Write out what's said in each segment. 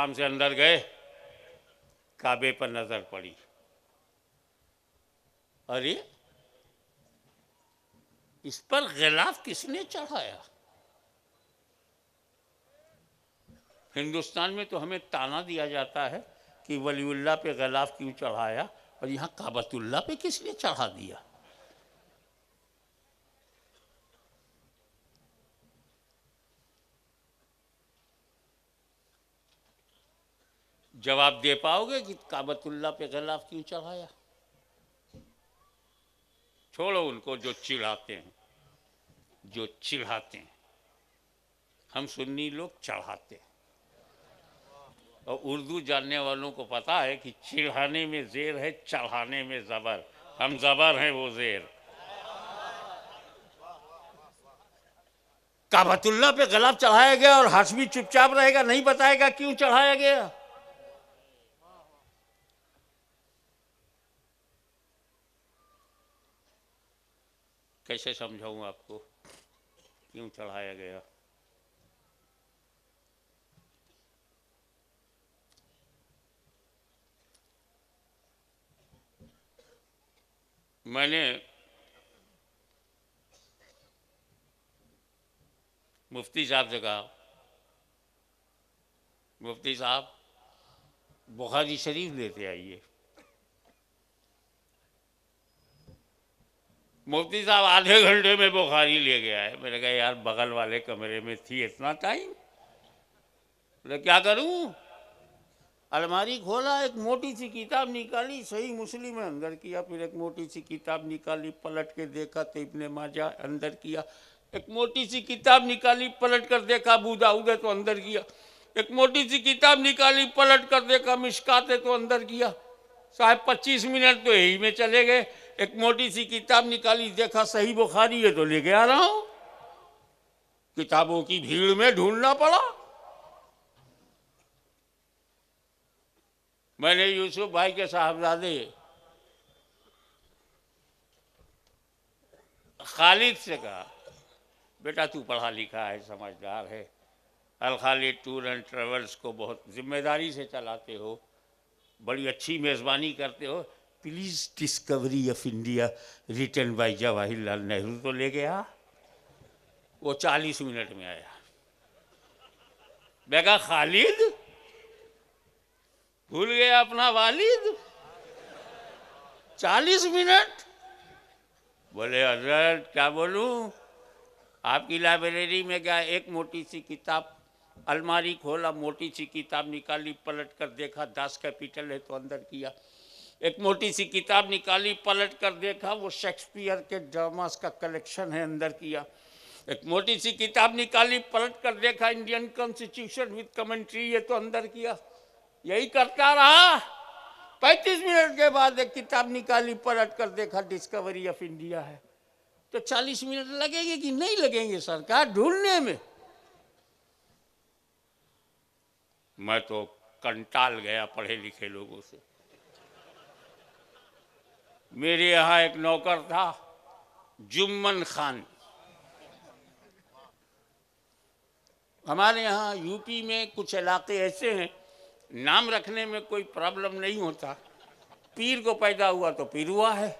आराम से अंदर गए, काबे पर नजर पड़ी, अरे इस पर गिलाफ किसने चढ़ाया? हिंदुस्तान में तो हमें ताना दिया जाता है कि वलीउल्लाह पे गिलाफ क्यों चढ़ाया, और यहाँ काबतुल्लाह पे किसने चढ़ा दिया? जवाब दे पाओगे कि काबतुल्लाह पे गिलाफ क्यों चढ़ाया? छोड़ो उनको जो चिढ़ाते हैं, जो चिढ़ाते हैं। हम सुन्नी लोग चढ़ाते हैं, और उर्दू जानने वालों को पता है कि चिढ़ाने में जेर है, चढ़ाने में जबर। हम जबर हैं, वो जेर। काबतुल्लाह पे गिलाफ चढ़ाया गया और हाशमी चुपचाप रहेगा, नहीं बताएगा क्यों चढ़ाया गया? कैसे समझाऊं आपको क्यों चढ़ाया गया? मैंने मुफ्ती साहब से कहा, मुफ्ती साहब बुखारी शरीफ लेते आइए। मुफ्ती साहब आधे घंटे में बुखारी ले गया है। मैंने कहा यार बगल वाले कमरे में थी, इतना टाइम? बोले क्या करूं? अलमारी खोला, एक मोटी सी किताब निकाली, सही मुस्लिम में अंदर किया, फिर एक मोटी सी किताब निकाली, पलट के देखा तो इब्ने माजा, अंदर किया। एक मोटी सी किताब निकाली, पलट कर देखा अबू दाऊद है, तो अंदर किया। एक मोटी सी किताब निकाली, पलट कर देखा मिशकात है, तो अंदर किया। साहब 25 मिनट तो यही में चले गए। एक मोटी सी किताब निकाली, देखा सही बुखारी है, तो लेके आ रहा हूं। किताबों की भीड़ में ढूंढना पड़ा। मैंने यूसुफ भाई के साहबजादे खालिद से कहा, बेटा तू पढ़ा लिखा है, समझदार है, अल खालिद टूर एंड ट्रेवल्स को बहुत जिम्मेदारी से चलाते हो, बड़ी अच्छी मेज़बानी करते हो, please Discovery of India written by Jawaharlal Nehru तो ले गया। वो 40 मिनट में आया। मैं कहा खालिद भूल गया अपना वालिद? 40 मिनट? बोले हजरत क्या बोलूं, आपकी लाइब्रेरी में गया, एक मोटी सी किताब, अलमारी खोला, मोटी सी किताब निकाली, पलट कर देखा दास कैपिटल है, तो अंदर किया। एक मोटी सी किताब निकाली, पलट कर देखा वो शेक्सपियर के ड्रामास का कलेक्शन है, अंदर किया। एक मोटी सी किताब निकाली, पलट कर देखा इंडियन कॉन्स्टिट्यूशन विद कमेंट्री है, तो अंदर किया। यही करता रहा। 35 मिनट के बाद एक किताब निकाली, पलट कर देखा डिस्कवरी ऑफ इंडिया है। तो 40 मिनट लगेंगे कि नहीं लगेंगे सरकार ढूंढने में? मैं तो कंटाल गया पढ़े लिखे लोगों से। मेरे यहाँ एक नौकर था जुम्मन खान। हमारे यहाँ यूपी में कुछ इलाके ऐसे हैं, नाम रखने में कोई प्रॉब्लम नहीं होता। पीर को पैदा हुआ तो पिरुआ है,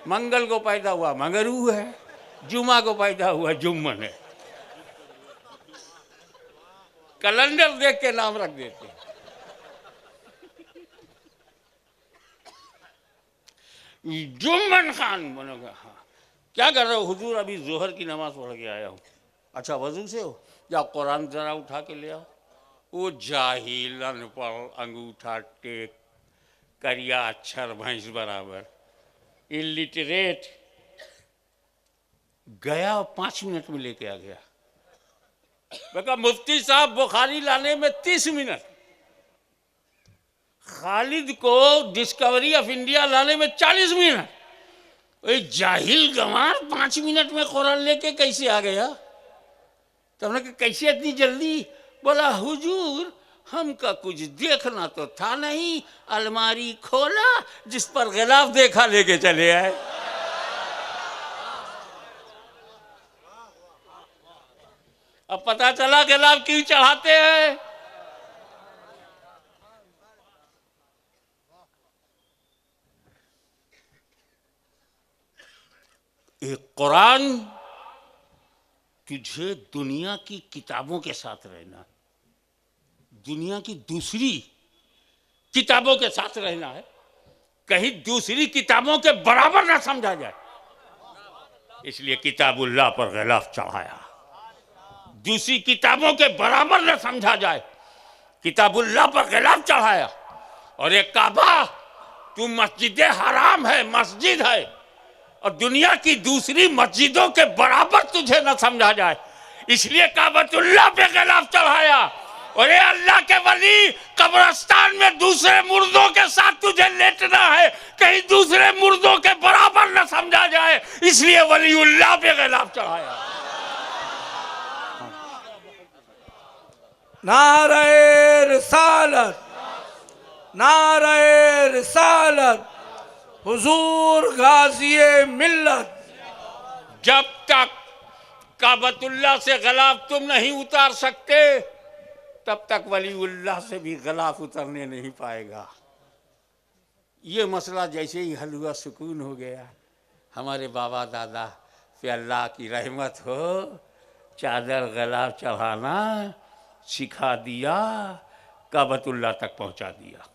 मंगल को पैदा हुआ मगरू है, जुमा को पैदा हुआ जुम्मन है। कैलेंडर देख के नाम रख देते हैं। जुम्मन खान बनोगा। हाँ, क्या कर रहे हो? हुजूर अभी जोहर की नमाज पढ़ के आया हूँ। अच्छा वजू से हो? या कुरान जरा उठा के ले आओ। वो जाहिल अनपढ़ अंगूठा टेक करिया अक्षर भैंस बराबर इलिटरेट गया, 5 मिनट में लेके आ गया। मैं कहा मुफ्ती साहब बुखारी लाने में 30 मिनट, खालिद को डिस्कवरी ऑफ इंडिया लाने में 40 मिनट। जाहिल गंवार 5 मिनट में कुरान लेके कैसे आ गया? तो हमने कहा कैसे इतनी जल्दी? बोला हुजूर हमका कुछ देखना तो था नहीं, अलमारी खोला जिस पर गिलाफ देखा लेके चले आए। अब पता चला गिलाफ क्यों चढ़ाते हैं। एक कुरान, तुझे दुनिया की किताबों के साथ रहना, दुनिया की दूसरी किताबों के साथ रहना है, कहीं दूसरी किताबों के बराबर ना समझा जाए, इसलिए किताबुल्लाह पर गिलाफ चढ़ाया। दूसरी किताबों के बराबर न समझा जाए, किताबुल्लाह पर गिलाफ चढ़ाया। और एक काबा, तू मस्जिद हराम है, मस्जिद है, और दुनिया की दूसरी मस्जिदों के बराबर तुझे न समझा जाए, इसलिए काबतुल्लाह पे गिलाफ चढ़ाया। और ये अल्लाह के वली, कब्रिस्तान में दूसरे मुर्दों के साथ तुझे लेटना है, कहीं दूसरे मुर्दों के बराबर न समझा जाए, इसलिए वलीउल्लाह पे गिलाफ चढ़ाया। नारे रिसालत, नारे रिसालत, हुजूर गाज़िए मिल्लत। जब तक काबतुल्लाह से गिलाफ तुम नहीं उतार सकते, तब तक वलीउल्लाह से भी गिलाफ उतरने नहीं पाएगा। ये मसला जैसे ही हल हुआ, सुकून हो गया। हमारे बाबा दादा पे अल्लाह की रहमत हो, चादर गिलाफ चढ़ाना सिखा दिया, काबतुल्लाह तक पहुंचा दिया।